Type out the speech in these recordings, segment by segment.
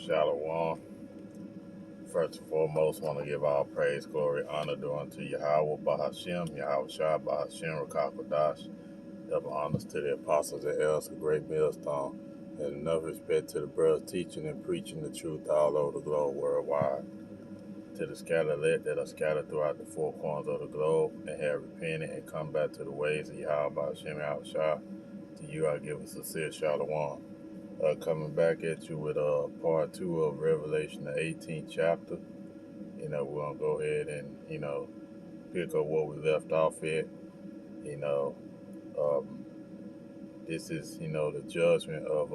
Shalom. First and foremost, want to give all praise, glory, honor due unto Yahweh Bahashem, Yahweh Shah Bahashem, Rakakwadash. Double honors to the apostles and elders, a great millstone, and enough respect to the brothers teaching and preaching the truth all over the globe worldwide. To the scattered elect that are scattered throughout the four corners of the globe and have repented and come back to the ways of Yahweh Bahashem, Yahweh Shah. To you I give a sincere shalom. Coming back at you with part 2 of Revelation, the 18th chapter. We're going to go ahead and, pick up where we left off at. You know, um, this is, the judgment of,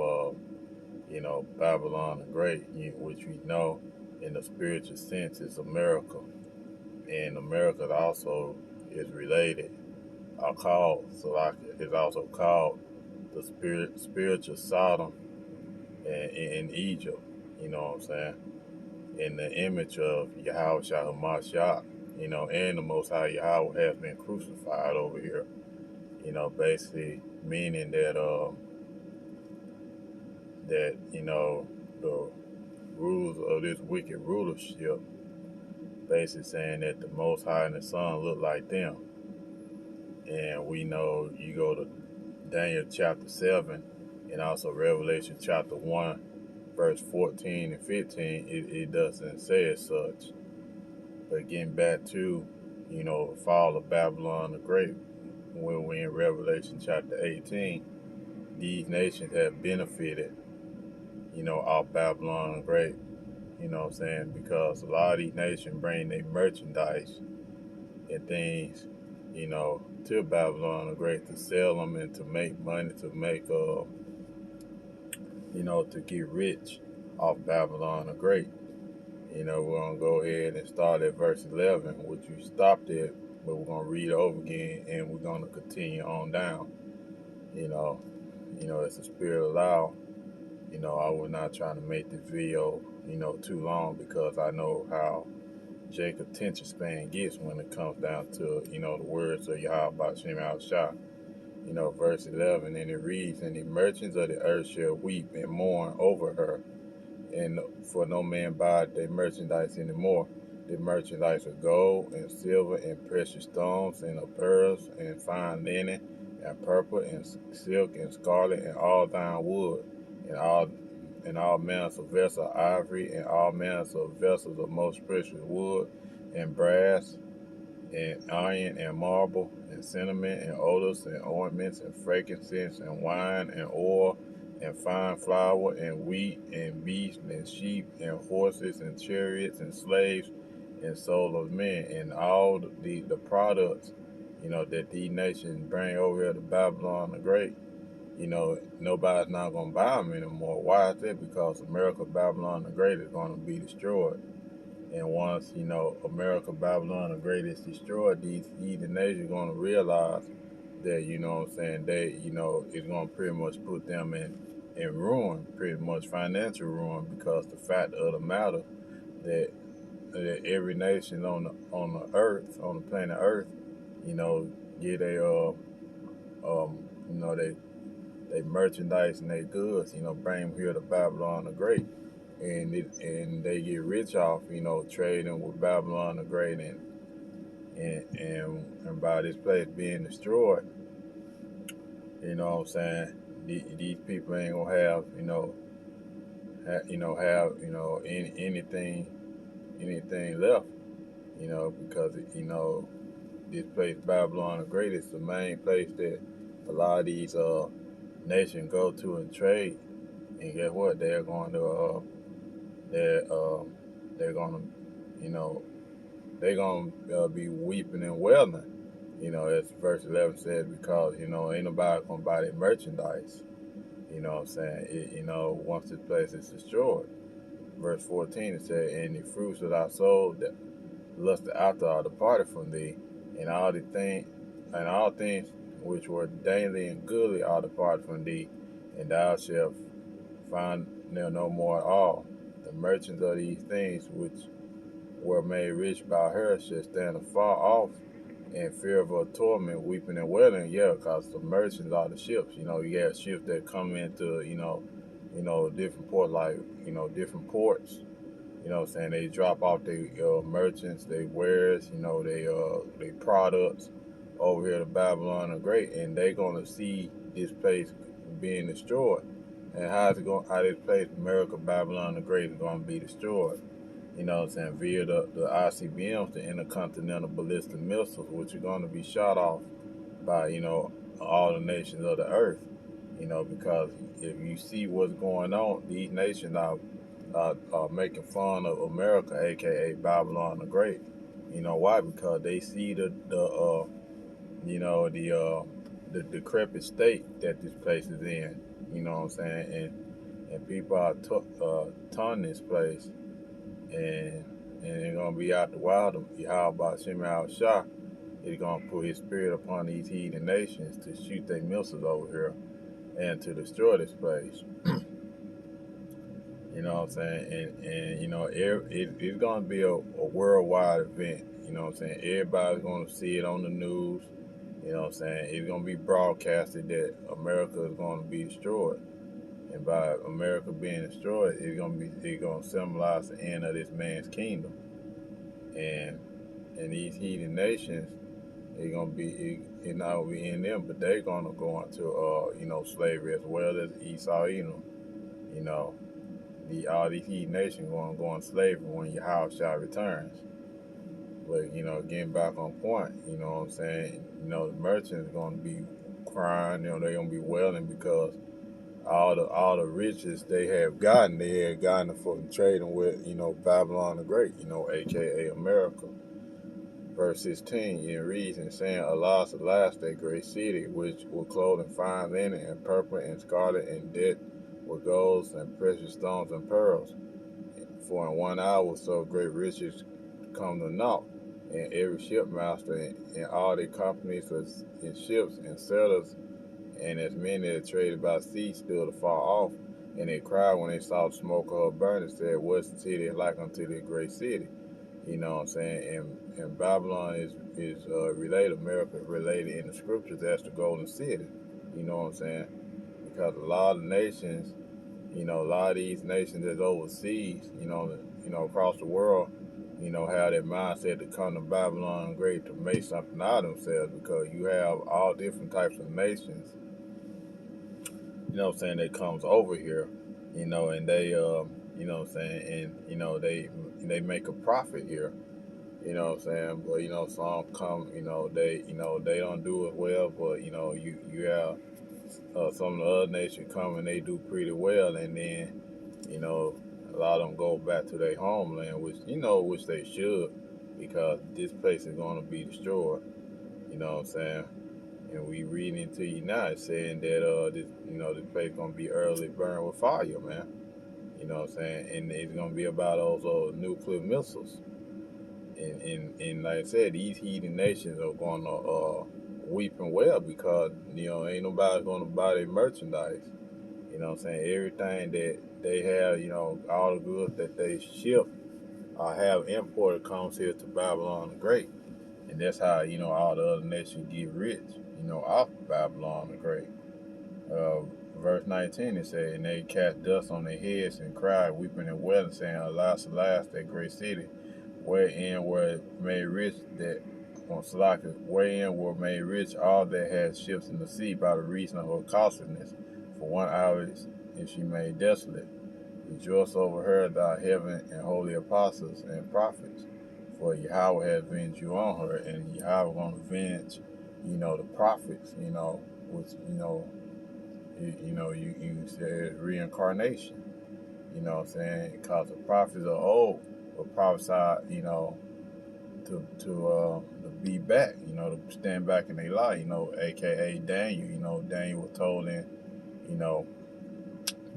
Babylon the Great, which we know in the spiritual sense is America. And America also is related, is also called the spiritual Sodom in Egypt. You know what I'm saying? In the image of Yahweh Shah Hamashiach, and the Most High Yahweh has been crucified over here. Basically meaning that the rules of this wicked rulership, basically saying that the Most High and the Son look like them. And we know you go to Daniel chapter 7 and also Revelation chapter 1, verse 14 and 15, it doesn't say as such. But getting back to, the fall of Babylon the Great, when we're in Revelation chapter 18, these nations have benefited, off Babylon the Great, you know what I'm saying? Because a lot of these nations bring their merchandise and things, to Babylon the Great to sell them and to make money, to make, to get rich off Babylon the Great. We're going to go ahead and start at verse 11, which we stopped at, but we're going to read over again, and we're going to continue on down. As the Spirit allow, I was not trying to make this video, too long, because I know how Jacob's attention span gets when it comes down to, the words of Yahweh Ba'Shem Al Shah. Verse 11, and it reads, and the merchants of the earth shall weep and mourn over her, and for no man buy their merchandise anymore. The merchandise of gold and silver and precious stones and of pearls and fine linen and purple and silk and scarlet and all thine wood and all manners of vessels of ivory and all manners of vessels of most precious wood and brass and iron and marble and cinnamon and odors and ointments and frankincense and wine and oil and fine flour and wheat and beasts and sheep and horses and chariots and slaves and soul of men, and all the products, that these nations bring over here to Babylon the Great. Nobody's not going to buy them anymore. Why is that? Because America, Babylon the Great is going to be destroyed. And once, America, Babylon the Great is destroyed, these heathen nations are going to realize that, they, it's going to pretty much put them in ruin, pretty much financial ruin, because the fact of the matter that every nation on the earth, on the planet Earth, get they merchandise and they goods, bring them here to Babylon the Great. And they get rich off, trading with Babylon the Great and by this place being destroyed. You know what I'm saying? These people ain't gonna have, anything left, because this place Babylon the Great is the main place that a lot of these nations go to and trade. And guess what? They're going to they're gonna, be weeping and wailing, as verse 11 says, because ain't nobody gonna buy their merchandise. You know what I'm saying? Once this place is destroyed. Verse 14 it said, and the fruits of thy soul that lusted after are departed from thee, and all things which were dainty and goodly are departed from thee, and thou shalt find them no more at all. The merchants of these things which were made rich by her shall stand afar off in fear of her torment, weeping and wailing. Yeah, because the merchants are the ships. You have ships that come into, different ports, like, different ports. You know what I'm saying? They drop off their merchants, they wares, they products over here to Babylon the Great, and they gonna see this place being destroyed. And how this place, America, Babylon the Great, is gonna be destroyed. You know what I'm saying? Via the ICBMs, the intercontinental ballistic missiles, which are gonna be shot off by, all the nations of the earth. Because if you see what's going on, these nations are making fun of America, aka Babylon the Great. You know why? Because they see the decrepit state that this place is in. You know what I'm saying? And people are ton this place, and they're gonna be out the wild. How about Shimei Shah? He's gonna put his spirit upon these heathen nations to shoot their missiles over here and to destroy this place. You know what I'm saying? And it's going to be a worldwide event. You know what I'm saying? Everybody's going to see it on the news. You know what I'm saying? It's going to be broadcasted that America is going to be destroyed. And by America being destroyed, it's going to symbolize the end of this man's kingdom. And these heathen nations, it's going to be, it's not going to be in them, but they're going to go into, slavery as well as Esau Edom. All these heathen nations going to go in slavery when Yahushua returns. But, getting back on point, you know what I'm saying? The merchants are going to be crying, they're going to be wailing because all the riches they had gotten from trading with, Babylon the Great, aka America. Verse 16, it reads and saying, Alas, a great city, which will clothe in fine linen and purple and scarlet and decked with golds and precious stones and pearls. For in 1 hour so great riches come to naught, and every shipmaster and all the companies in ships and sailors, and as many that traded by sea stood afar off, and they cried when they saw the smoke of her burning, said, What's the city like unto this great city? You know what I'm saying? And Babylon is related, America is related in the scriptures as the golden city. You know what I'm saying? Because a lot of nations, a lot of these nations that's overseas, across the world, have that mindset to come to Babylon Great to make something out of themselves, because you have all different types of nations, that comes over here, and they, and, they make a profit here. You know what I'm saying? But, some come, they don't do it well, but, you have some of the other nations come and they do pretty well, and then, a lot of them go back to their homeland, which they should, because this place is going to be destroyed. You know what I'm saying? And we reading into you now, it's saying that this place going to be early burned with fire, man. You know what I'm saying? And it's going to be about those nuclear missiles. And like I said, these heathen nations are going to weep and wail because, ain't nobody going to buy their merchandise. You know what I'm saying? Everything that they have, all the goods that they ship or have imported comes here to Babylon the Great. And that's how, all the other nations get rich, off of Babylon the Great. Verse 19, it says, And they cast dust on their heads and cried, weeping and wailing, saying, Alas, that great city, wherein were made rich wherein were made rich all that had ships in the sea by the reason of her costliness. For 1 hour is she made desolate. Rejoice over her, thy heaven and holy apostles and prophets. For Yahweh has avenged you on her, and Yahweh going to avenge, the prophets, which, you said reincarnation. You know what I'm saying? Because the prophets are old, but prophesied, to be back, to stand back in their life, aka Daniel. Daniel was told in,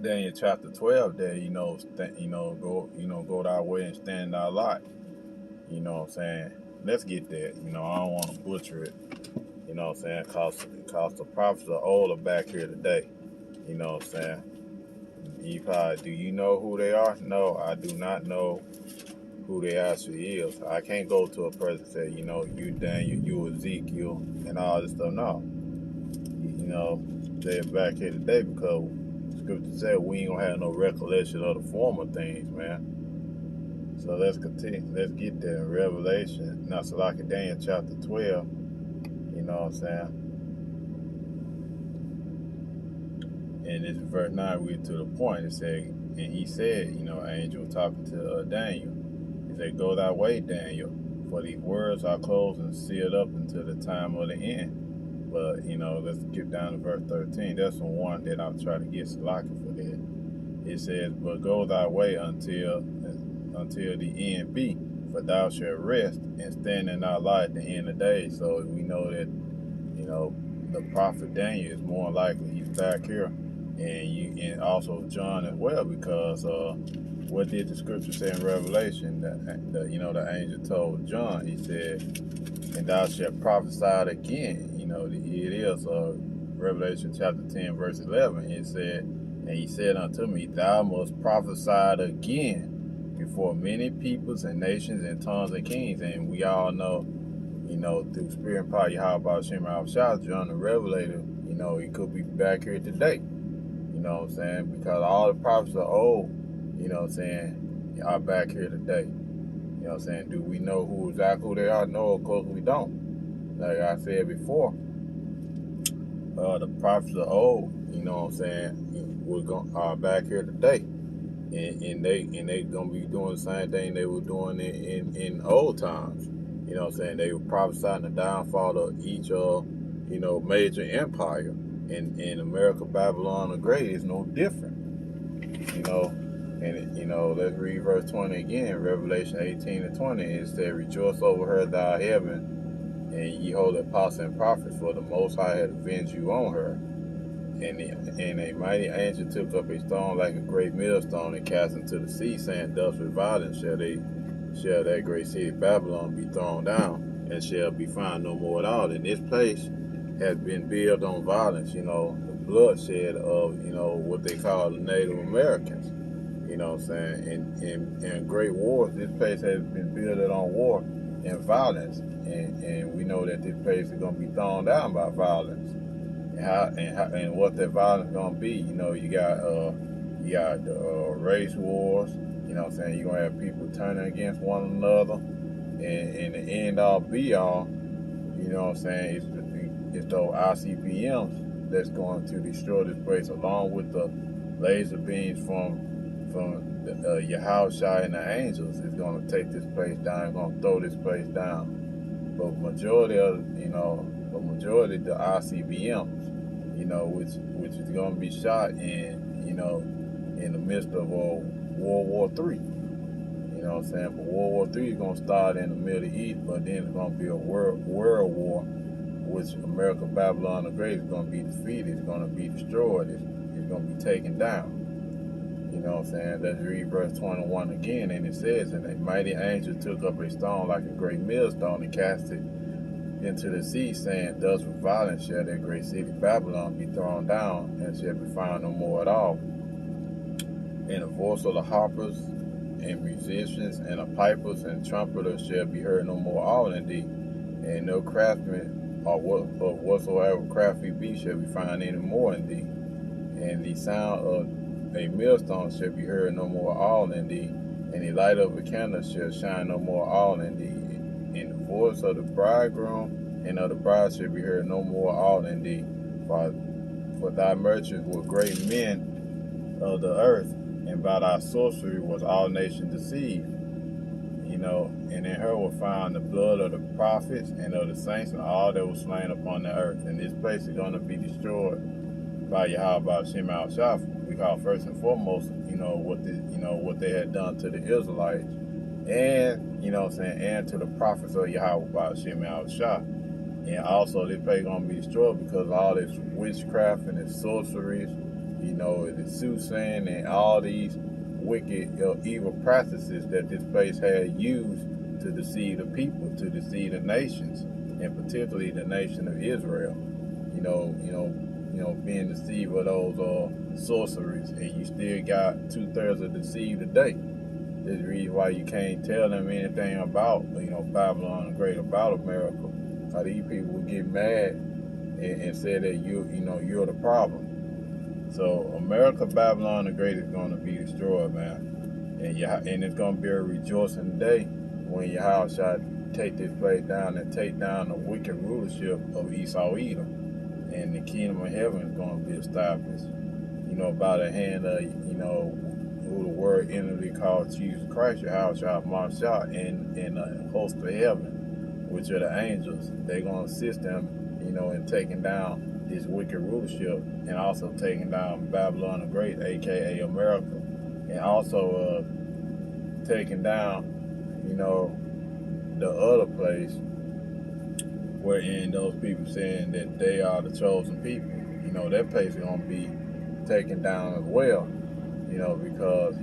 Daniel chapter 12 that, go thy way and stand in thy light. You know what I'm saying? Let's get that. I don't want to butcher it. You know what I'm saying? Cause the prophets are older back here today. You know what I'm saying? Do you know who they are? No, I do not know who they actually is. I can't go to a person and say, you Daniel, you Ezekiel, and all this stuff. No. They're back here today because scripture said, we ain't gonna have no recollection of the former things, man. So let's continue. Let's get there in Revelation. Now, so like in Daniel chapter 12, you know what I'm saying? And this verse 9, we get to the point. It said, and he said, you know, angel talking to Daniel. He said, go thy way, Daniel, for these words are closed and sealed up until the time of the end. But, you know, let's get down to verse 13. That's the one that I'll try to get Salaki for that. It says, but go thy way until the end be, for thou shalt rest and stand in thy light at the end of days. So we know that, you know, the prophet Daniel is more likely he's back here, and also John as well, because what did the scripture say in Revelation? That you know, the angel told John, he said, and thou shalt prophesy again. You know, it is Revelation chapter 10 verse 11. It said, and he said unto me, thou must prophesy again before many peoples and nations and tongues and kings. And we all know, you know, through spirit and power, Yahweh Shem Shah, John the Revelator, you know, he could be back here today. You know what I'm saying? Because all the prophets are old, you know what I'm saying, are back here today. You know what I'm saying? Do we know exactly who they are? No, of course we don't. Like I said before, the prophets are old, you know what I'm saying, are back here today. And they gonna be doing the same thing they were doing in old times. You know what I'm saying? They were prophesying the downfall of each you know, major empire. And America, Babylon the Great is no different. You know, and you know, let's read verse 20 again, Revelation 18 and 20. It said, rejoice over her, thou heaven, and ye holy apostles and prophets, for the Most High had avenged you on her. And a mighty angel took up a stone like a great millstone and cast into the sea, saying, thus with violence shall that great city Babylon be thrown down, and shall be found no more at all. And this place has been built on violence, you know, the bloodshed of, you know, what they call the Native Americans. You know what I'm saying? In great wars, this place has been built on war and violence. And we know that this place is going to be thrown down by violence. And what that violence gonna be? You know, you got the race wars. You know what I'm saying? You're gonna have people turning against one another, and the end all be all. You know what I'm saying? It's those ICBMs that's going to destroy this place, along with the laser beams from the Yahushua and the angels. Is gonna take this place down. Gonna throw this place down. But majority of the ICBMs, you know, which is going to be shot in, you know, in the midst of World War III. You know what I'm saying? But World War III is going to start in the Middle East, but then it's going to be a world war, which America, Babylon the Great is going to be defeated. It's going to be destroyed. It's going to be taken down. You know what I'm saying? Let's read verse 21 again, and it says, and a mighty angel took up a stone like a great millstone and cast it into the sea, saying, thus with violence shall that great city Babylon be thrown down, and shall be found no more at all. And the voice of the harpers and musicians and the pipers and trumpeters shall be heard no more all in thee, and no craftsman or whatsoever crafty beast shall be found any more in thee. And the sound of a millstone shall be heard no more all in thee, and the light of a candle shall shine no more all in thee. And the voice of the bridegroom and of the bride shall be heard no more all in thee. For thy merchants were great men of the earth, and by thy sorcery was all nations deceived. You know, and in her were found the blood of the prophets and of the saints and all that was slain upon the earth. And this place is going to be destroyed by Yahweh Shem Shah. We call first and foremost, you know, what they had done to the Israelites. And, you know what I'm saying, and to the prophets of Yahweh Shem Shah. And also this place is going to be destroyed because of all this witchcraft and this sorceries, you know, the soothsaying and all these wicked, evil practices that this place had used to deceive the people, to deceive the nations, and particularly the nation of Israel. You know, being deceived with those sorceries, and you still got 2/3 of deceived today. This is the reason why you can't tell them anything about, you know, Babylon the Great, about America. How these people would get mad and say that you're the problem. So America, Babylon the Great is going to be destroyed, man. And it's going to be a rejoicing day when Yahweh shall take this place down and take down the wicked rulership of Esau Edom. And the kingdom of heaven is going to be established, by the hand of, who the word inwardly called Jesus Christ, Yahweh shall march out in a host of heaven, which are the angels. They're going to assist them, in taking down this wicked rulership, and also taking down Babylon the Great, aka America, and also taking down, the other place wherein those people saying that they are the chosen people. That place is going to be taken down as well, because,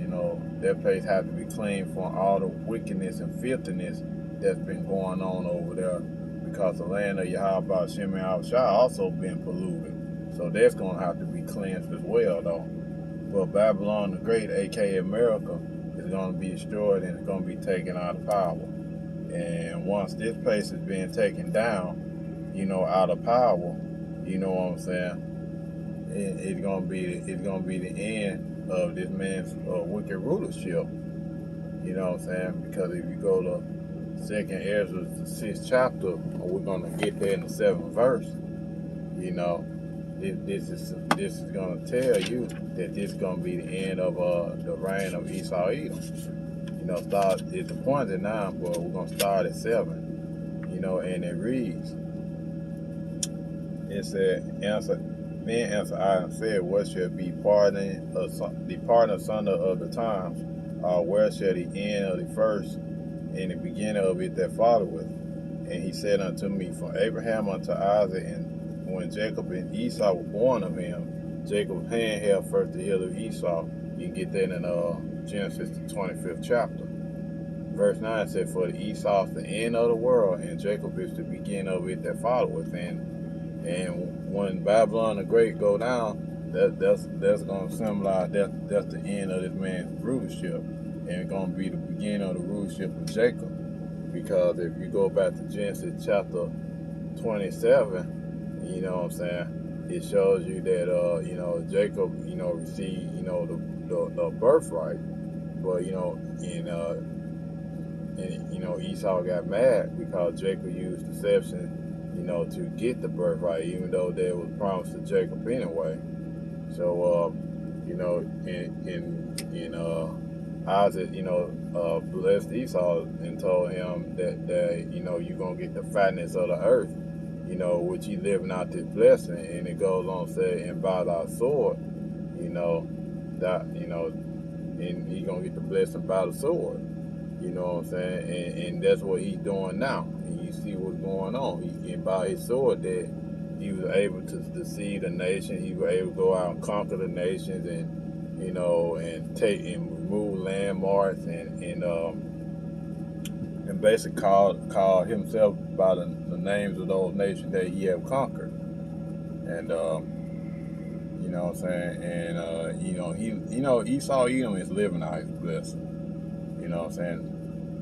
that place has to be cleaned from all the wickedness and filthiness that's been going on over there, because the land of Yahweh Shem Shah also been polluted. So that's going to have to be cleansed as well, though. But Babylon the Great, aka America, is going to be destroyed, and it's going to be taken out of power. And once this place is being taken down, out of power, you know what I'm saying? It's gonna be the end of this man's wicked rulership. You know what I'm saying? Because if you go to 2nd Ezra, the 6th chapter, we're gonna get there in the 7th verse. This is gonna tell you that this is gonna be the end of the reign of Esau Edom. Start it's appointed 9, but we're gonna start at 7. And it reads. It said, then answered I and said, what shall be the pardon asunder of the times, or where shall the end of the first and the beginning of it that followeth? And he said unto me, from Abraham unto Isaac, and when Jacob and Esau were born of him, Jacob's hand held first the heel of Esau. You can get that in Genesis the 25th chapter. Verse 9 said, for Esau is the end of the world, and Jacob is the beginning of it that followeth. And when Babylon the Great go down, that's going to symbolize that's the end of this man's rulership, and it's going to be the beginning of the rulership of Jacob. Because if you go back to Genesis chapter 27, you know what I'm saying, it shows you that Jacob received the birthright, but Esau got mad because Jacob used deception to get the birthright, even though that was promised to Jacob anyway. So, Isaac, blessed Esau and told him that you're going to get the fatness of the earth, which he living out this blessing. And it goes on to say, and by thy sword, and he's going to get the blessing by the sword. You know what I'm saying? And that's what he's doing now. And you see what's going on. And by his sword that he was able to deceive the nation. He was able to go out and conquer the nations and take and remove landmarks and basically call himself by the names of those nations that he have conquered. And you know what I'm saying? And Esau Edom is living out his blessing. You know what I'm saying?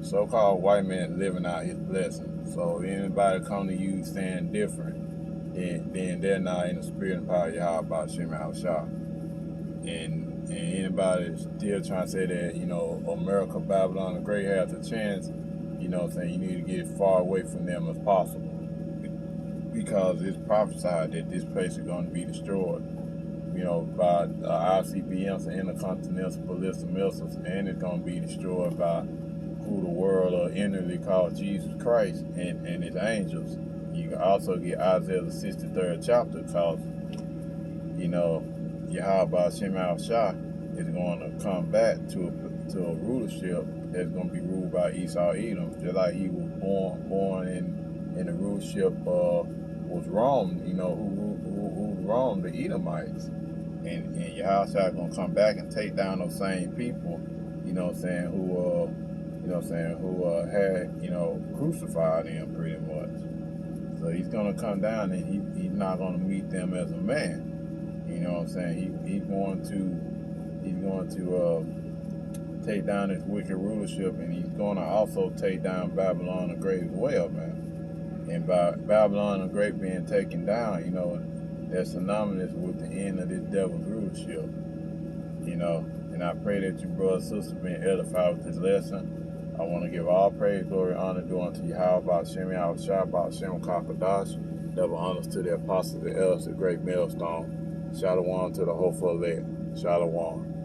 So-called white man living out his blessing. So if anybody come to you saying different, then they're not in the spirit and power of Yahweh Shem Shah. And anybody still trying to say that, America, Babylon the Great has a chance, you know what I'm saying, you need to get as far away from them as possible. Because it's prophesied that this place is going to be destroyed, by ICBMs and intercontinental ballistic missiles, and it's going to be destroyed by who the world inwardly calls Jesus Christ and his angels. You can also get Isaiah the 63rd chapter, because, Yahweh Shem Shah is going to come back to a rulership that's going to be ruled by Esau Edom, just like he was born in the rulership was Rome, who Rome, the Edomites. And Yahweh going to come back and take down those same people, who had, crucified him pretty much. So he's going to come down, and he's not going to meet them as a man. You know what I'm saying? He's going to take down his wicked rulership, and he's going to also take down Babylon the Great as well, man. And by Babylon the Great being taken down, that's synonymous with the end of this devil's rulership. You know, and I pray that you, brothers and sisters, been edified with this lesson. I want to give all praise, glory, honor due unto Yahweh, Shem, Yahweh, Shabbat, Shem, Kakadash. Double honors to the apostles and elders, the great millstone. Shalom to the hopeful elect. Shalom.